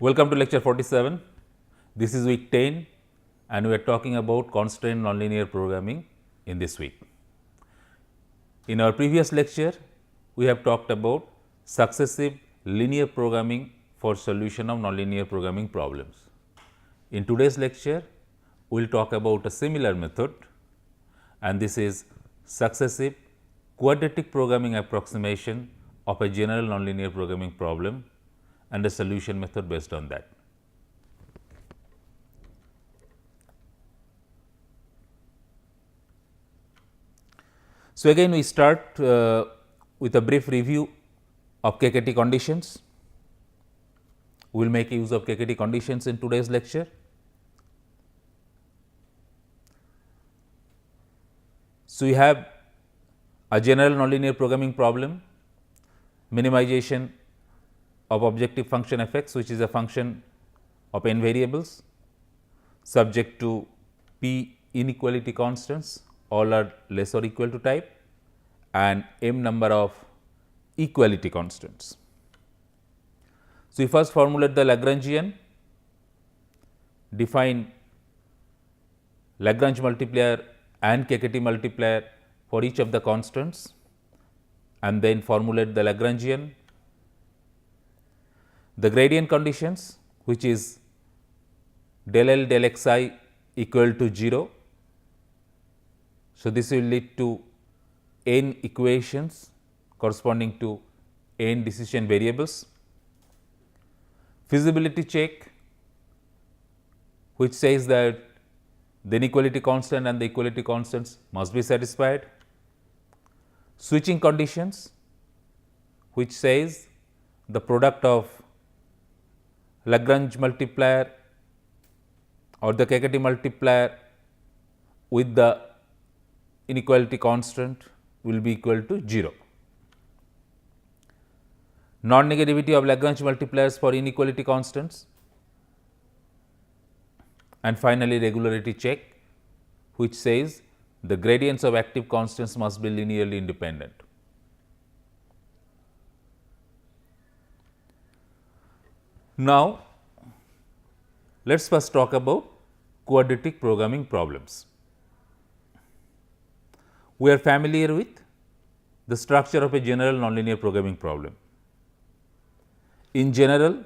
Welcome to lecture 47. This is week 10 and we are talking about constraint nonlinear programming in this week. In our previous lecture, we have talked about successive linear programming for solution of nonlinear programming problems. In today's lecture, we will talk about a similar method, and this is successive quadratic programming approximation of a general nonlinear programming problem and a solution method based on that. So, again we start with a brief review of KKT conditions. We will make use of KKT conditions in today's lecture. So, we have a general nonlinear programming problem, minimization of objective function f x, which is a function of n variables subject to p inequality constants, all are less or equal to type, and m number of equality constants. So, we first formulate the Lagrangian, define Lagrange multiplier and KKT multiplier for each of the constants, and then formulate the Lagrangian, the gradient conditions, which is del L del x I equal to 0. So, this will lead to n equations corresponding to n decision variables, feasibility check, which says that the inequality constant and the equality constants must be satisfied, switching conditions, which says the product of Lagrange multiplier or the KKT multiplier with the inequality constant will be equal to 0. Non-negativity of Lagrange multipliers for inequality constants, and finally, regularity check, which says the gradients of active constants must be linearly independent. Now, let us first talk about quadratic programming problems. We are familiar with the structure of a general nonlinear programming problem. In general,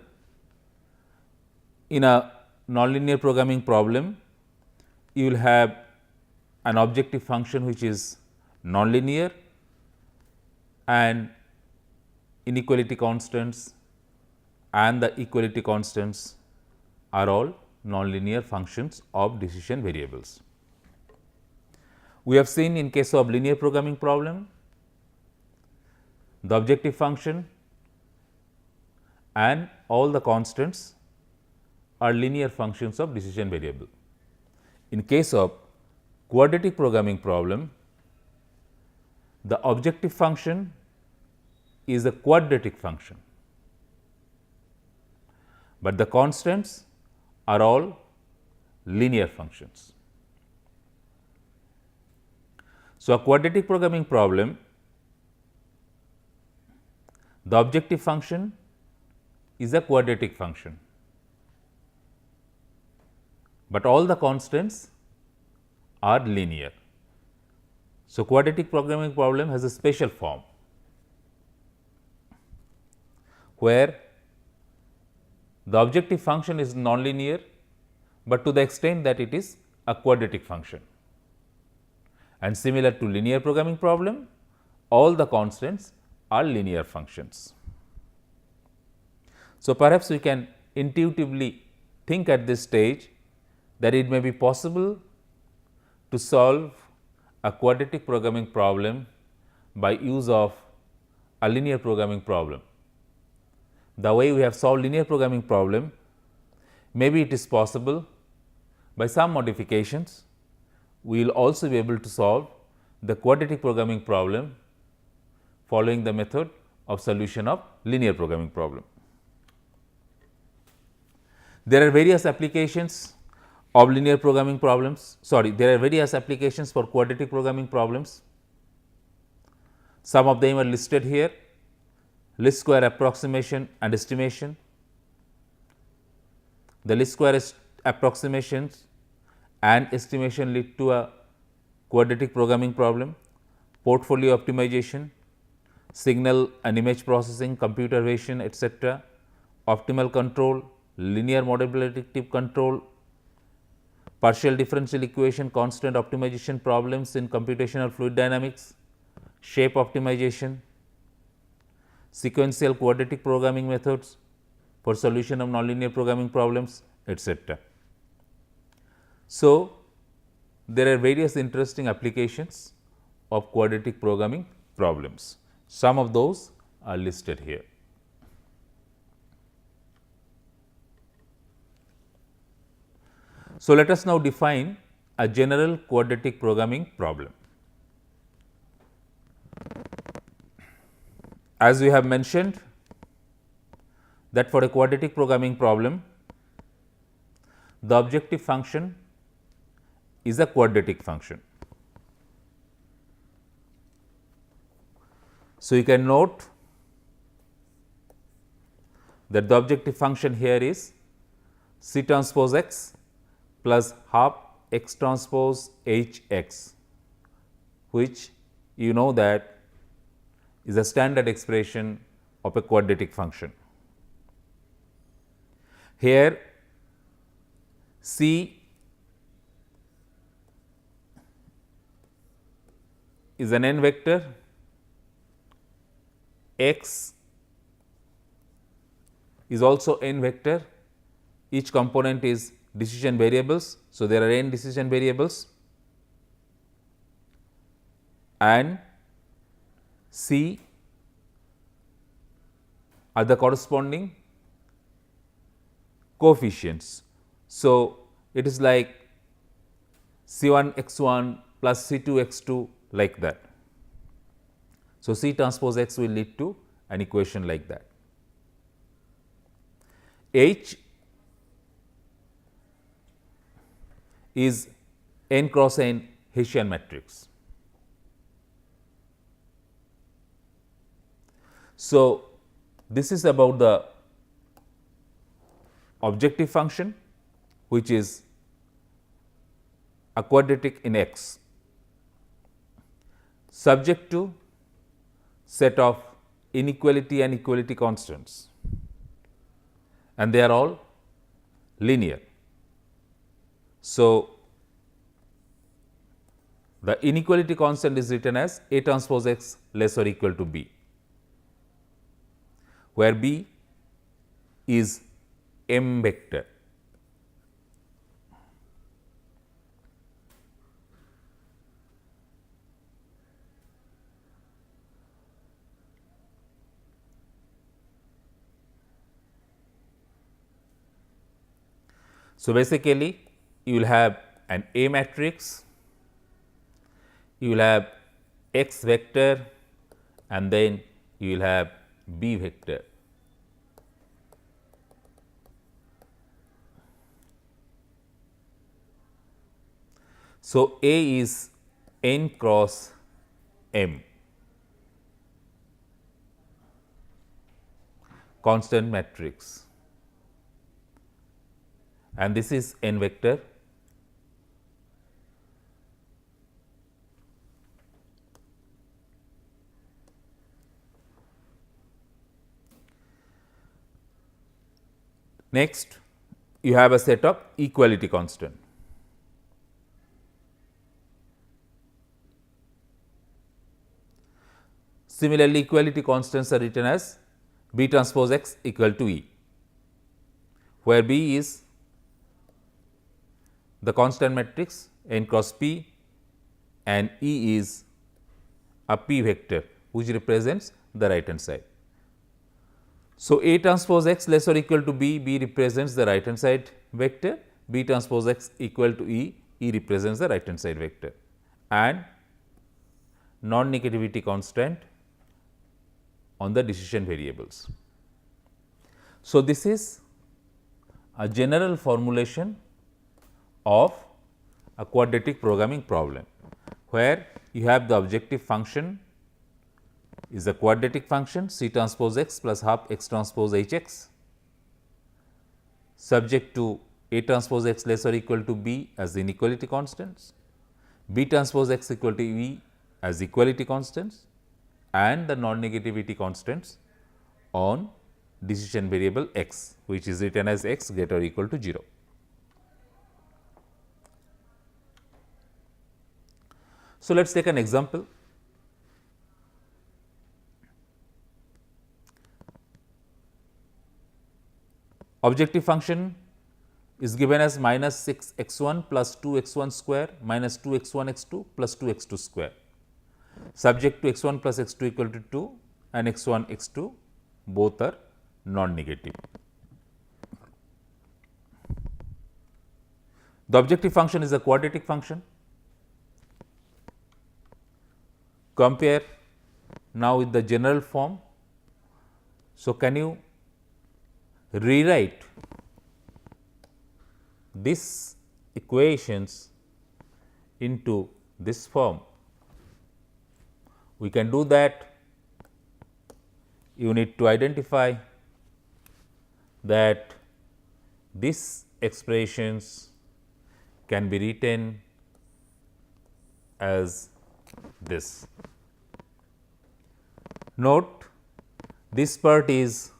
in a nonlinear programming problem, you will have an objective function which is nonlinear and inequality constants and the equality constants are all nonlinear functions of decision variables. We have seen in case of linear programming problem, the objective function and all the constants are linear functions of decision variable. In case of quadratic programming problem, the objective function is a quadratic function, but the constants are all linear functions. So, a quadratic programming problem, the objective function is a quadratic function, but all the constants are linear. So, quadratic programming problem has a special form where the objective function is nonlinear, but to the extent that it is a quadratic function, and similar to linear programming problem, all the constants are linear functions. So, perhaps we can intuitively think at this stage that it may be possible to solve a quadratic programming problem by use of a linear programming problem. The way we have solved linear programming problem, maybe it is possible by some modifications, we will also be able to solve the quadratic programming problem following the method of solution of linear programming problem. There are various applications of linear programming problems, there are various applications for quadratic programming problems. Some of them are listed here: least square approximation and estimation, The least square approximations and estimation lead to a quadratic programming problem, portfolio optimization, signal and image processing, computer vision, etc., optimal control, linear model predictive control, partial differential equation, constant optimization problems in computational fluid dynamics, shape optimization, sequential quadratic programming methods for solution of nonlinear programming problems, etc. So, there are various interesting applications of quadratic programming problems. Some of those are listed here. So, let us now define a general quadratic programming problem. As we have mentioned that for a quadratic programming problem, the objective function is a quadratic function. So, you can note that the objective function here is C transpose x plus half x transpose h x, which you know that is a standard expression of a quadratic function. Here C is an n vector, x is also n vector, each component is decision variables. So, there are n decision variables and C are the corresponding coefficients. So, it is like C 1 x 1 plus C 2 x 2 like that. So, C transpose x will lead to an equation like that. H is n cross n Hessian matrix. So, this is about the objective function, which is a quadratic in x, subject to set of inequality and equality constants, and they are all linear. So, the inequality constant is written as A transpose x less or equal to b, where b is m vector. So, basically you will have an A matrix, you will have x vector and then you will have b vector. So, A is n cross m, constant matrix, and this is n vector. Next, you have a set of equality constant. Similarly, equality constants are written as B transpose x equal to E, where B is the constant matrix n cross p and E is a p vector which represents the right hand side. So, A transpose x less or equal to b, b represents the right hand side vector, B transpose x equal to E, E represents the right hand side vector, and non-negativity constant on the decision variables. So, this is a general formulation of a quadratic programming problem, where you have the objective function is a quadratic function C transpose x plus half x transpose h x, subject to A transpose x less or equal to B as the inequality constants, B transpose x equal to E as equality constants, and the non-negativity constants on decision variable x, which is written as x greater or equal to 0. So, let us take an example. Objective function is given as minus 6 x 1 plus 2 x 1 square minus 2 x 1 x 2 plus 2 x 2 square, subject to x 1 plus x 2 equal to 2 and x 1 x 2 both are non-negative. The objective function is a quadratic function. Compare now with the general form. So, can you rewrite these equations into this form? We can do that. You need to identify that these expressions can be written as this. Note, this part is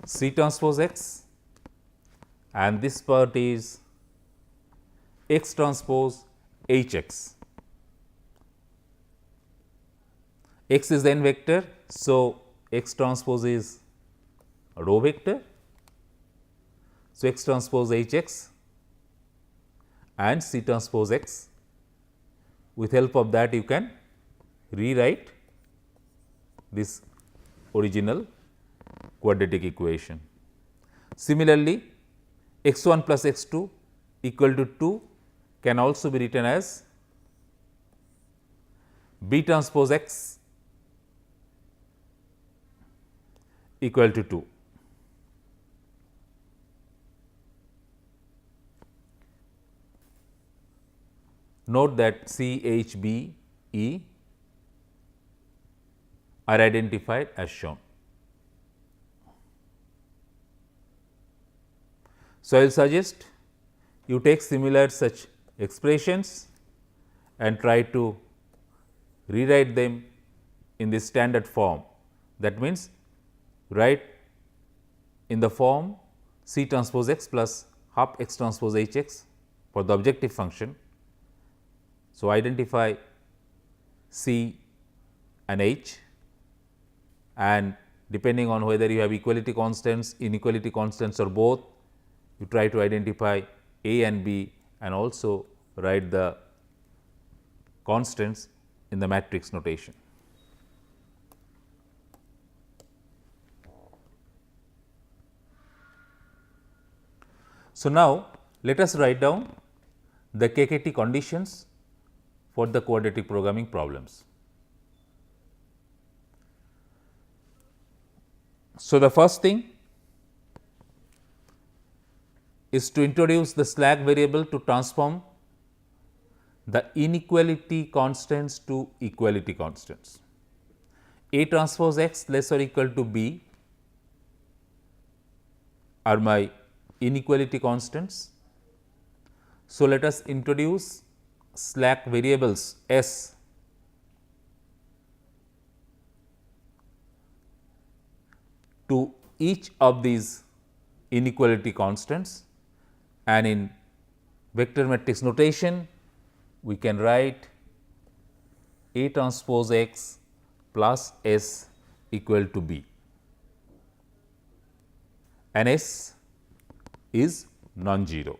C transpose x and this part is x transpose H x. X is the n vector. So, x transpose is a row vector. So, x transpose H x and C transpose x. With help of that you can rewrite this original quadratic equation. Similarly, x 1 plus x 2 equal to 2 can also be written as B transpose x equal to 2. Note that C, H, B, E are identified as shown. So, I will suggest you take similar such expressions and try to rewrite them in the standard form. That means, write in the form C transpose x plus half x transpose H x for the objective function. So, identify C and H, and depending on whether you have equality constants, inequality constants or both, you try to identify A and B and also write the constants in the matrix notation. So, now let us write down the KKT conditions for the quadratic programming problems. So, the first thing is to introduce the slack variable to transform the inequality constants to equality constants. A transpose x less or equal to B are my inequality constants. So, let us introduce slack variables S to each of these inequality constants, and in vector matrix notation we can write A transpose x plus S equal to B, and S is non-zero,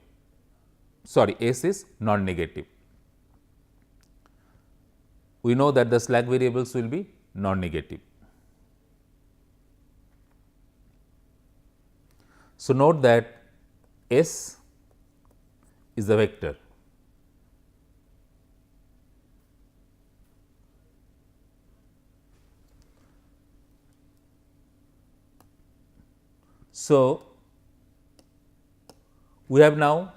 sorry, S is non-negative. We know that the slack variables will be non-negative. So, note that S is the vector. So, we have now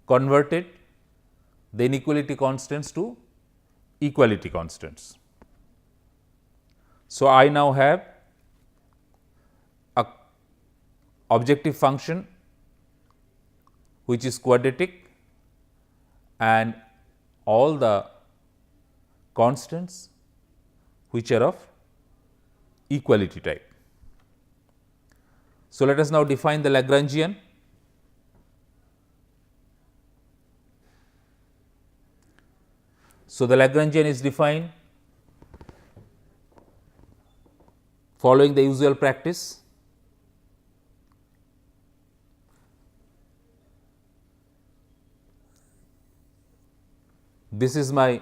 converted the inequality constants to equality constants. So, I now have a objective function which is quadratic and all the constants which are of equality type. So, let us now define the Lagrangian. So, the Lagrangian is defined following the usual practice. This is my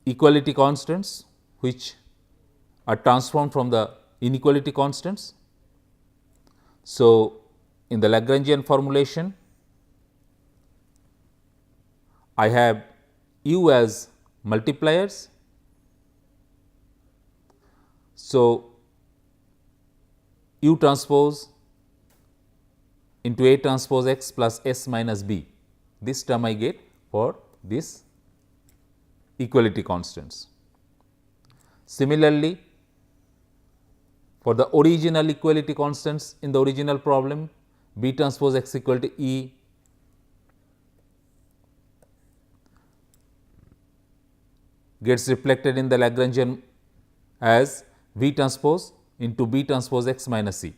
equality constants which are transformed from the inequality constants. So, in the Lagrangian formulation, I have u as multipliers. So, u transpose into A transpose x plus S minus B, this term I get for this equality constants. Similarly, for the original equality constants in the original problem, B transpose x equal to E gets reflected in the Lagrangian as V transpose into B transpose x minus E.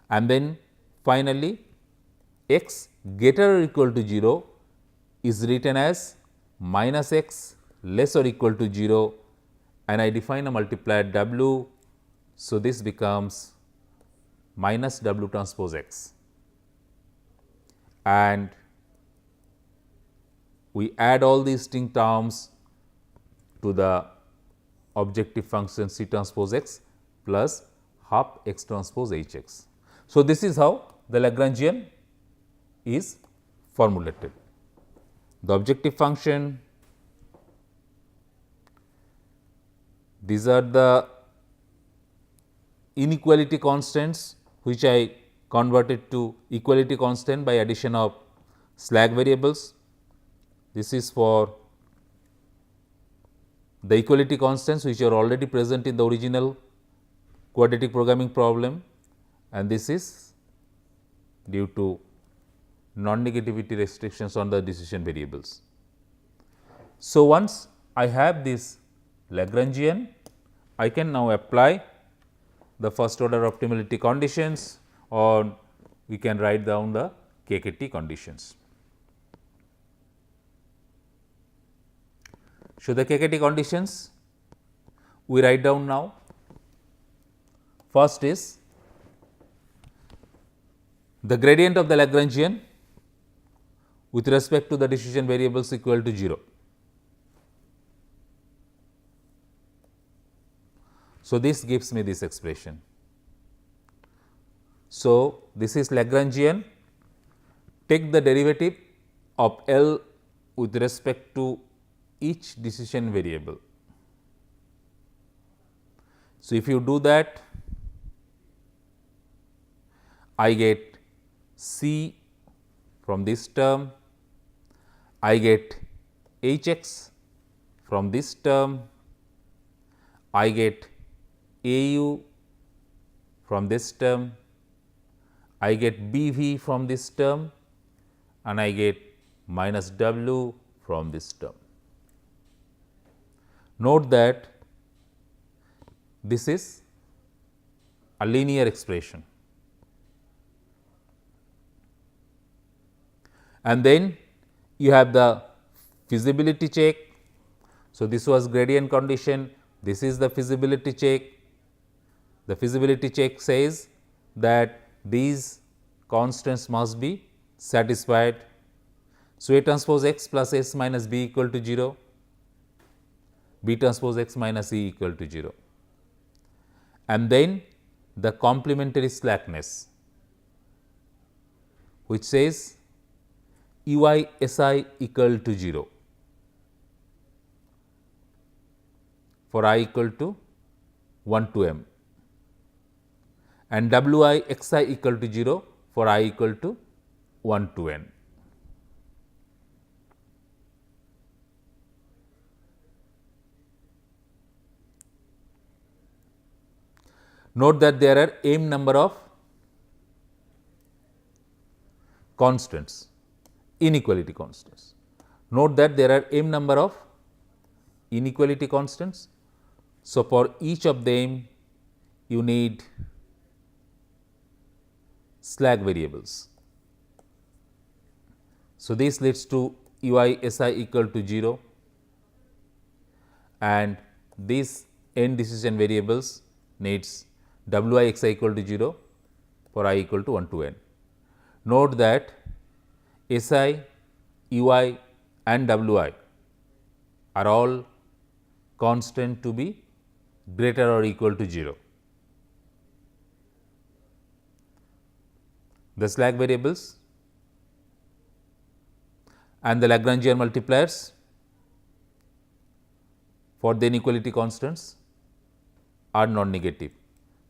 And then finally, x greater or equal to 0 is written as minus x less or equal to 0, and I define a multiplier W. So, this becomes minus W transpose x, and we add all these distinct terms to the objective function C transpose x plus half x transpose H x. So, this is how the Lagrangian is formulated. The objective function, these are the inequality constants which I converted to equality constant by addition of slack variables. This is for the equality constants which are already present in the original quadratic programming problem, and this is due to non-negativity restrictions on the decision variables. So, once I have this Lagrangian, I can now apply the first order optimality conditions, or we can write down the KKT conditions. So, the KKT conditions we write down now. First is the gradient of the Lagrangian with respect to the decision variables equal to 0. So, this gives me this expression. So, this is Lagrangian. Take the derivative of L with respect to each decision variable. So, if you do that, I get C from this term, I get H x from this term, I get A u from this term, I get B v from this term, and I get minus W from this term. Note that this is a linear expression, and then you have the feasibility check. So, this was gradient condition, this is the feasibility check. The feasibility check says that these constants must be satisfied. So, A transpose x plus S minus B equal to 0, B transpose x minus E equal to 0, and then the complementary slackness which says U I S I equal to 0 for I equal to 1 to m, and W I x I equal to 0 for I equal to 1 to n. Note that there are m number of constants, inequality constants. Note that there are m number of inequality constants. So, for each of them you need slack variables. So, this leads to ui si equal to 0 and these n decision variables needs wi xi equal to 0 for I equal to 1 to n. Note that si, ui and wi are all constant to be greater or equal to 0. The slack variables and the Lagrangian multipliers for the inequality constants are non-negative.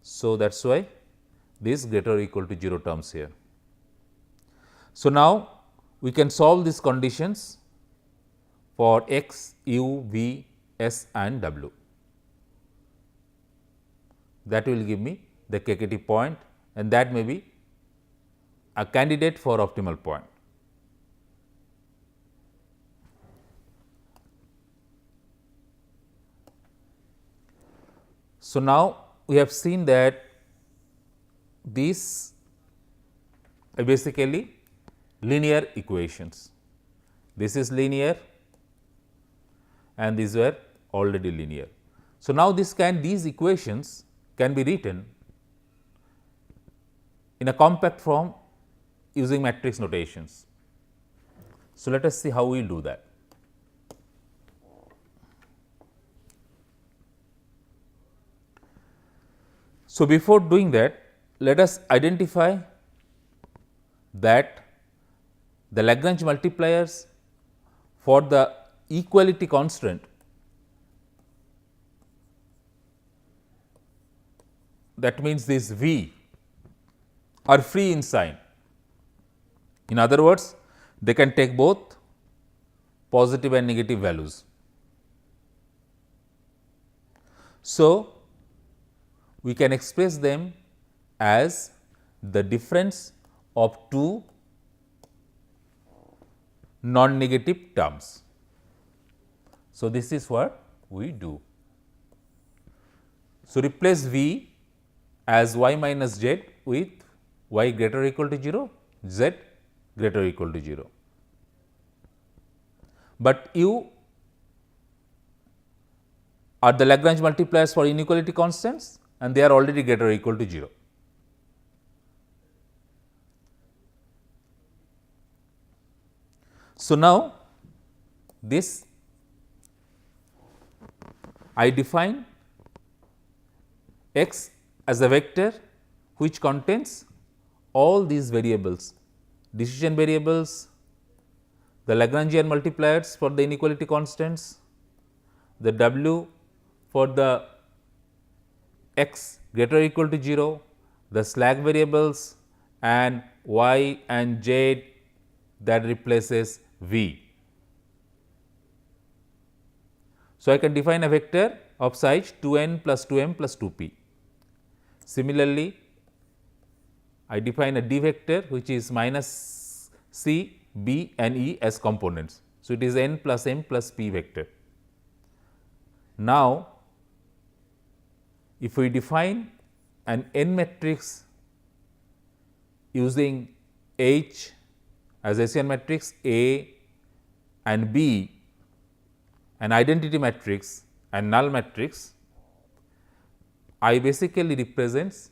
So, that is why this greater or equal to 0 terms here. So, now we can solve these conditions for x, u, v, s and w. That will give me the KKT point and that may be a candidate for optimal point. So, now we have seen that these are basically linear equations. This is linear and these were already linear. So, now these equations can be written in a compact form using matrix notations. So, let us see how we will do that. So, before doing that, let us identify that the Lagrange multipliers for the equality constant that means this v are free in sign. In other words, they can take both positive and negative values. So, we can express them as the difference of two non-negative terms. So, this is what we do. So, replace v as y minus z with y greater or equal to 0, z greater or equal to 0. But u are the Lagrange multipliers for inequality constants and they are already greater or equal to 0. So, now this I define x as a vector which contains all these variables, decision variables, the Lagrangian multipliers for the inequality constants, the w for the x greater or equal to 0, the slack variables and y and z that replaces v. So, I can define a vector of size 2n plus 2m plus 2p. Similarly, I define a d vector which is minus c, b and e as components. So, it is n plus m plus p vector. Now, if we define an n matrix using H as Hessian matrix A and B, an identity matrix and null matrix, I basically represents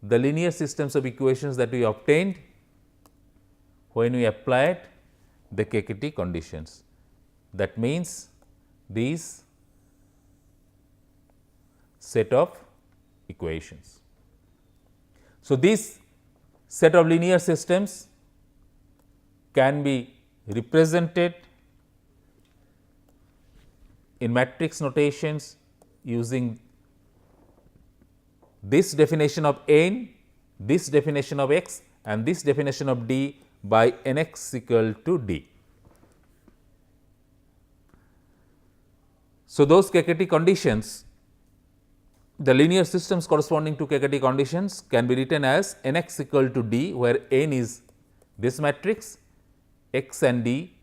the linear systems of equations that we obtained when we applied the KKT conditions. That means, these set of equations. So, this set of linear systems can be represented in matrix notations using this definition of n, this definition of x and this definition of d by nx equal to d. So, those KKT conditions the linear systems corresponding to KKT conditions can be written as Nx equal to D, where N is this matrix, x and D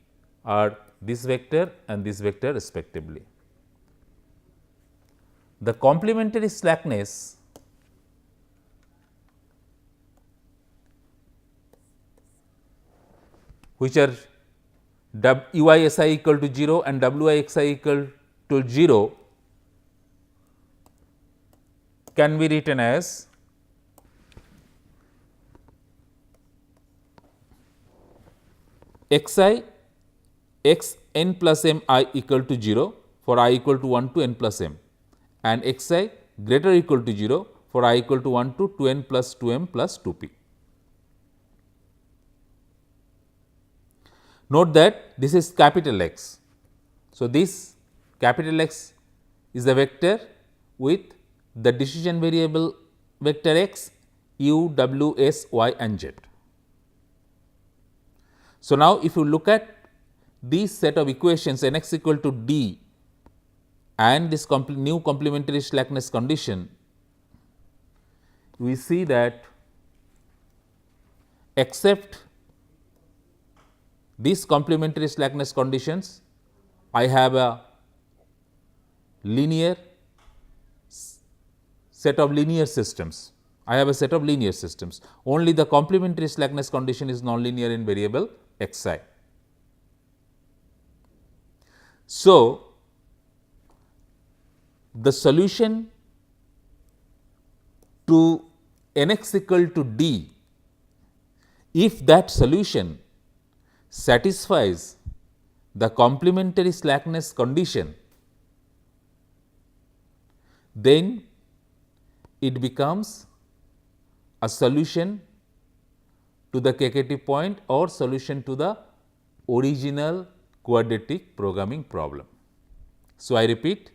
are this vector and this vector respectively. The complementary slackness which are uisi equal to 0 and wixi equal to 0 can be written as xi x n plus m I equal to 0 for I equal to 1 to n plus m, and xi greater or equal to 0 for I equal to 1 to 2n plus 2m plus 2p. Note that this is capital X. So, this capital X is the vector with the decision variable vector x, u, w, s, y and z. So, now if you look at these set of equations n x equal to d and this new complementary slackness condition, we see that except these complementary slackness conditions, I have a linear set of linear systems. I have a set of linear systems. Only the complementary slackness condition is nonlinear in variable xi. So, the solution to Nx equal to d, if that solution satisfies the complementary slackness condition, then it becomes a solution to the KKT point or solution to the original quadratic programming problem. So, I repeat,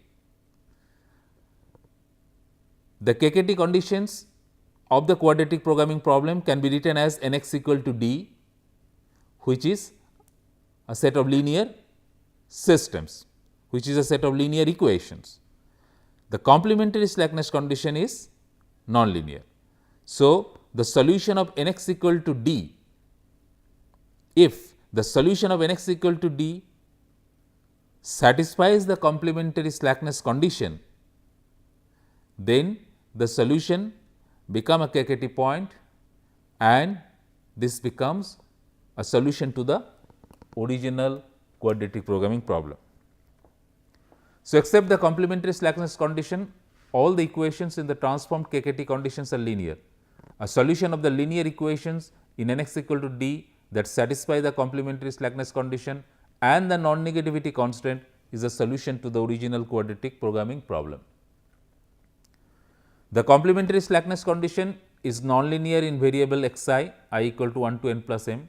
the KKT conditions of the quadratic programming problem can be written as Nx equal to d, which is a set of linear systems, which is a set of linear equations. The complementary slackness condition is nonlinear. So, the solution of Nx equal to d, if the solution of Nx equal to d satisfies the complementary slackness condition, then the solution become a KKT point and this becomes a solution to the original quadratic programming problem. So, except the complementary slackness condition, all the equations in the transformed KKT conditions are linear. A solution of the linear equations in Nx equal to d that satisfy the complementary slackness condition and the non-negativity constant is a solution to the original quadratic programming problem. The complementary slackness condition is nonlinear in variable xi, I equal to 1 to n plus m.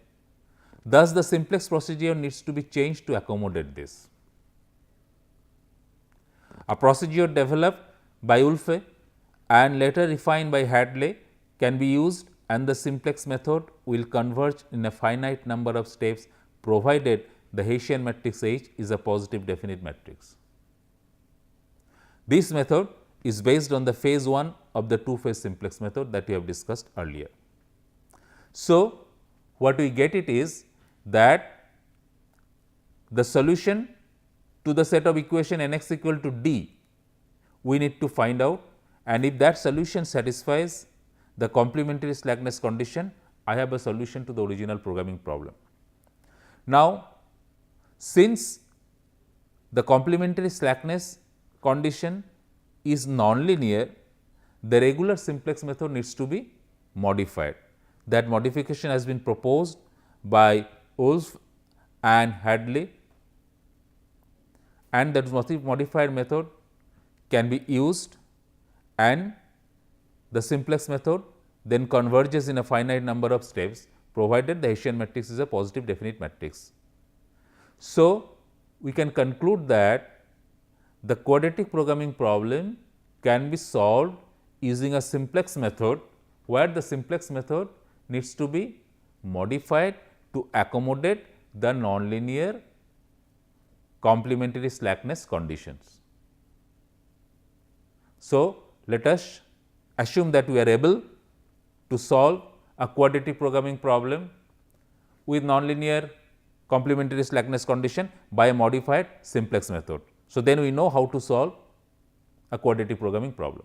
Thus, the simplex procedure needs to be changed to accommodate this. A procedure developed by Wolfe and later refined by Hadley can be used, and the simplex method will converge in a finite number of steps provided the Hessian matrix H is a positive definite matrix. This method is based on the phase 1 of the two-phase simplex method that we have discussed earlier. So, what we get it is that the solution to the set of equation Nx equal to d we need to find out, and if that solution satisfies the complementary slackness condition, I have a solution to the original programming problem. Now, since the complementary slackness condition is nonlinear, the regular simplex method needs to be modified. That modification has been proposed by Wolfe and Hadley, and that modified method can be used, and the simplex method then converges in a finite number of steps provided the Hessian matrix is a positive definite matrix. So, we can conclude that the quadratic programming problem can be solved using a simplex method, where the simplex method needs to be modified to accommodate the nonlinear complementary slackness conditions. So, let us assume that we are able to solve a quadratic programming problem with nonlinear complementary slackness condition by a modified simplex method. So, then we know how to solve a quadratic programming problem.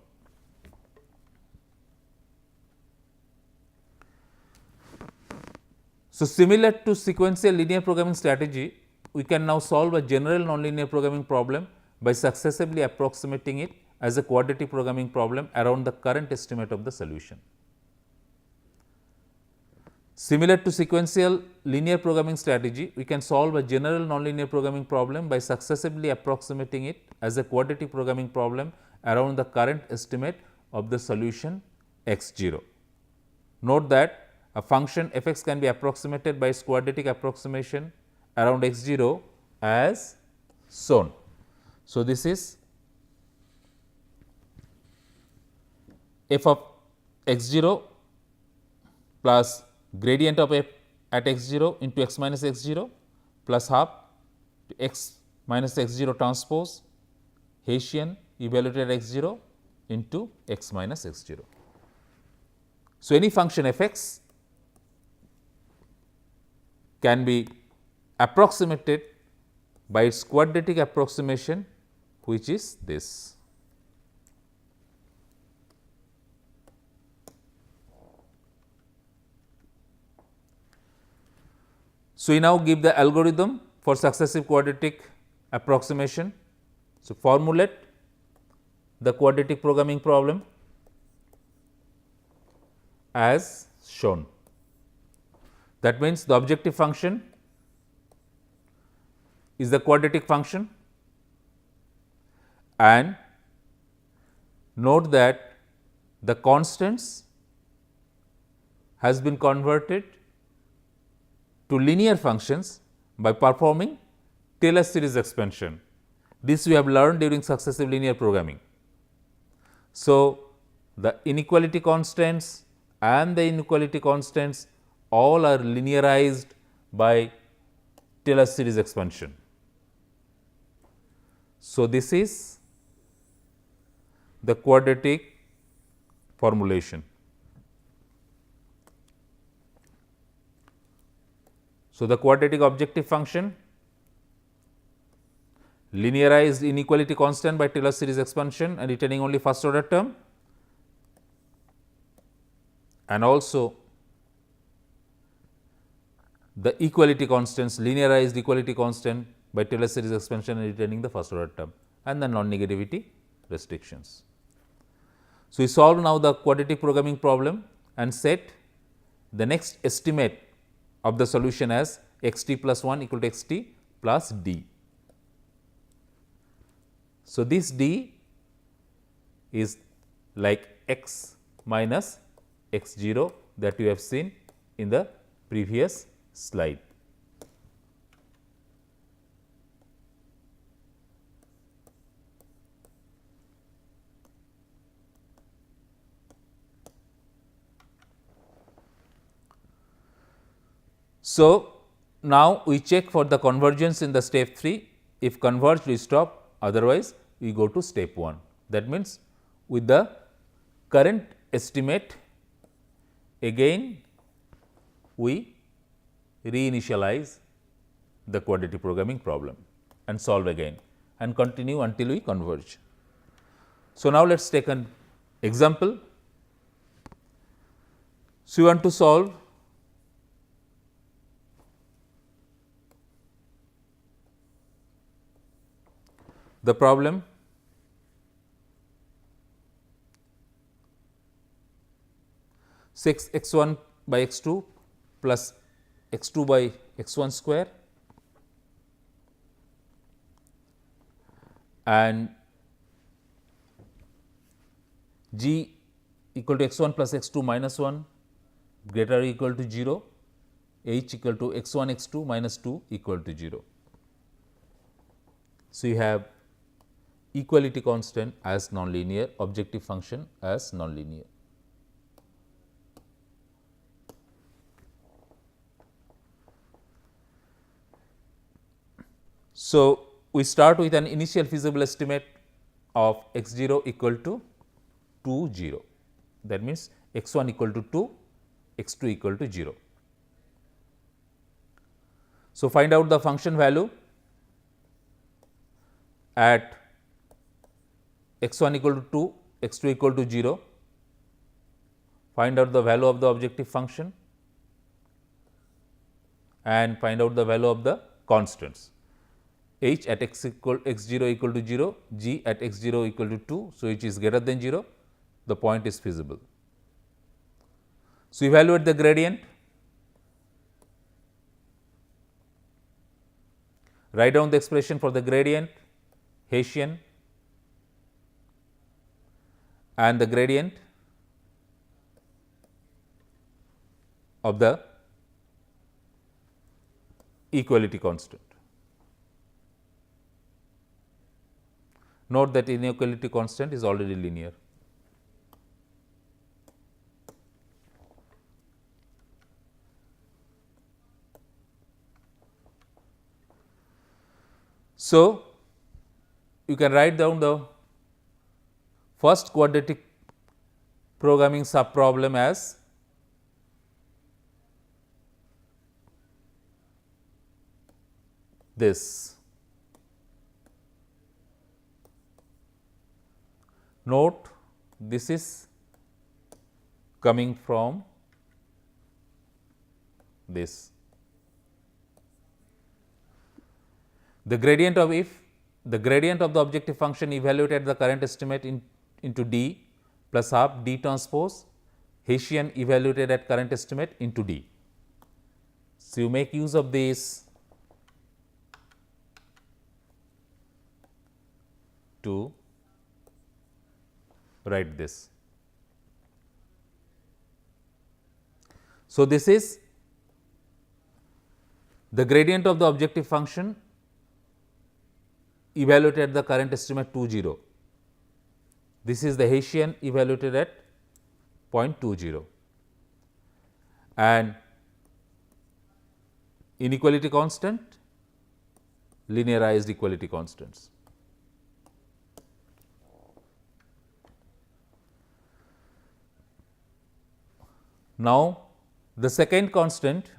So, similar to sequential linear programming strategy, we can now solve a general nonlinear programming problem by successively approximating it as a quadratic programming problem around the current estimate of the solution. Similar to sequential linear programming strategy, we can solve a general nonlinear programming problem by successively approximating it as a quadratic programming problem around the current estimate of the solution x 0. Note that a function f x can be approximated by its quadratic approximation around x 0 as shown. So, this is f of x 0 plus gradient of f at x 0 into x minus x 0 plus half x minus x 0 transpose Hessian evaluated at x 0 into x minus x 0. So, any function f x can be approximated by its quadratic approximation, which is this. So, we now give the algorithm for successive quadratic approximation. So, formulate the quadratic programming problem as shown. That means, the objective function is the quadratic function, and note that the constants has been converted to linear functions by performing Taylor series expansion. This we have learned during successive linear programming. So, the inequality constants and the inequality constants all are linearized by Taylor series expansion. So, this is the quadratic formulation. So, the quadratic objective function linearized inequality constant by Taylor series expansion and retaining only first order term, and also the equality constants linearized equality constant by Taylor series expansion and retaining the first order term, and the non-negativity restrictions. So, we solve now the quadratic programming problem and set the next estimate of the solution as x t plus 1 equal to x t plus d. So, this d is like x minus x 0 that you have seen in the previous slide. So, now we check for the convergence in the step 3. If converged, we stop, otherwise we go to step 1. That means, with the current estimate, again we reinitialize the quadratic programming problem and solve again and continue until we converge. So, now let us take an example. So, we want to solve the problem x 1 by x 2 plus x 2 by x 1 square and g equal to x 1 plus x 2 minus 1 greater or equal to 0, h equal to x 1 x 2 minus 2 equal to 0. So, you have equality constant as nonlinear, objective function as nonlinear. So, we start with an initial feasible estimate of x 0 equal to 2 0. That means, x 1 equal to 2, x 2 equal to 0. So, find out the function value at x 1 equal to 2, x 2 equal to 0, find out the value of the objective function and find out the value of the constants h at x 0 equal to 0, g at x 0 equal to 2. So, which is greater than 0, the point is feasible. So, evaluate the gradient, write down the expression for the gradient, Hessian and the gradient of the equality constant. Note that inequality constant is already linear. So, you can write down the first quadratic programming subproblem as this. Note, this is coming from this. The gradient of the gradient of the objective function evaluated the current estimate into D plus half D transpose Hessian evaluated at current estimate into D. So, you make use of this to write this. So, this is the gradient of the objective function evaluated at the current estimate 2 0. This is the Hessian evaluated at 0.20 and inequality constant, linearized equality constants. Now, the second constant,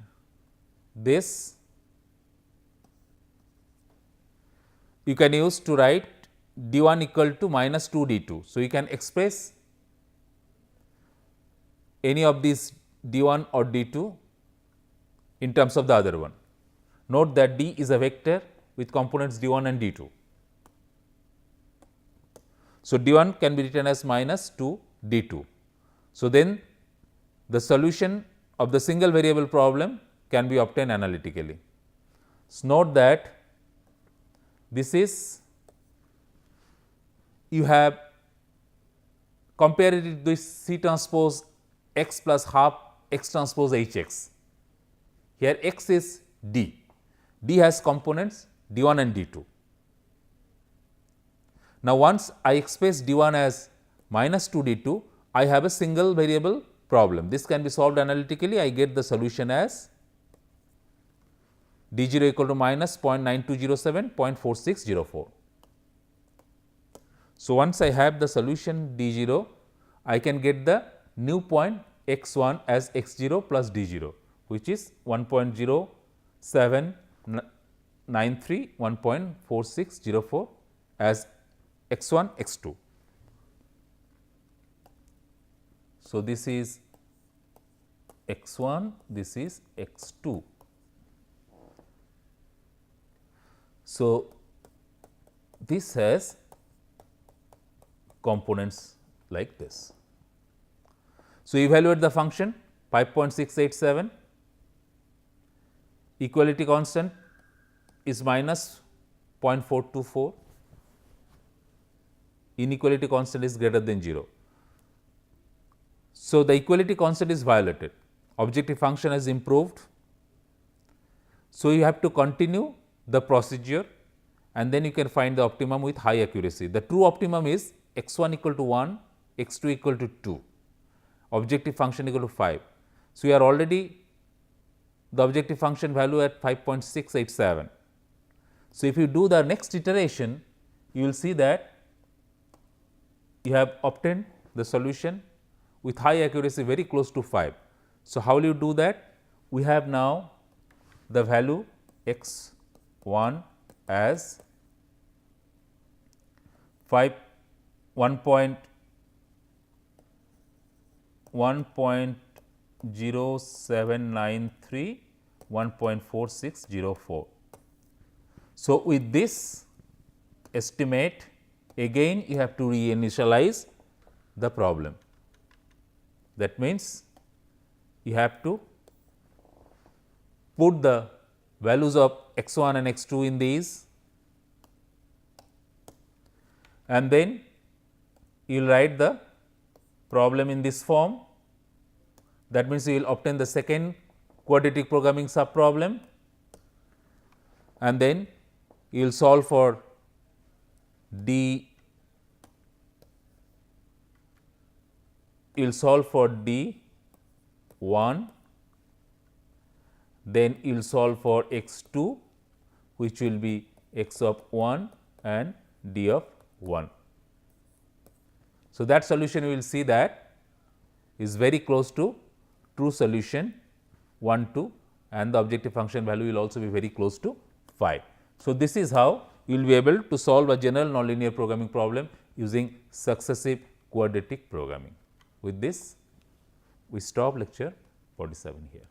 this you can use to write d 1 equal to minus 2 d 2. So, you can express any of these d 1 or d 2 in terms of the other one. Note that d is a vector with components d 1 and d 2. So, d 1 can be written as minus 2 d 2. So, then the solution of the single variable problem can be obtained analytically. So, note that this is you have compared it with this C transpose x plus half x transpose h x. Here x is D, D has components d 1 and d 2. Now, once I express d 1 as minus 2 d 2, I have a single variable problem. This can be solved analytically. I get the solution as d 0 equal to minus 0.9207, 0.4604. So, once I have the solution d 0, I can get the new point x 1 as x 0 plus d 0, which is 1.0793, 1.4604 as x 1 x 2. So, this is x 1, this is x 2. So, this has components like this. So, evaluate the function 5.687, equality constant is minus 0.424, inequality constant is greater than 0. So, the equality constant is violated, objective function has improved. So, you have to continue the procedure and then you can find the optimum with high accuracy. The true optimum is x 1 equal to 1, x 2 equal to 2, objective function equal to 5. So, we are already the objective function value at 5.687. So, if you do the next iteration, you will see that you have obtained the solution with high accuracy very close to 5. So, how will you do that? We have now the value x 1 as 1.0793, 1.4604. So, with this estimate again you have to reinitialize the problem. That means, you have to put the values of x 1 and x 2 in these, and then you will write the problem in this form. That means, you will obtain the second quadratic programming sub problem, and then you will solve for D, you will solve for D 1, then you will solve for x 2, which will be x of 1 and D of 1. So, that solution we will see that is very close to true solution 1, 2, and the objective function value will also be very close to 5. So, this is how you will be able to solve a general nonlinear programming problem using successive quadratic programming. With this, we stop lecture 47 here.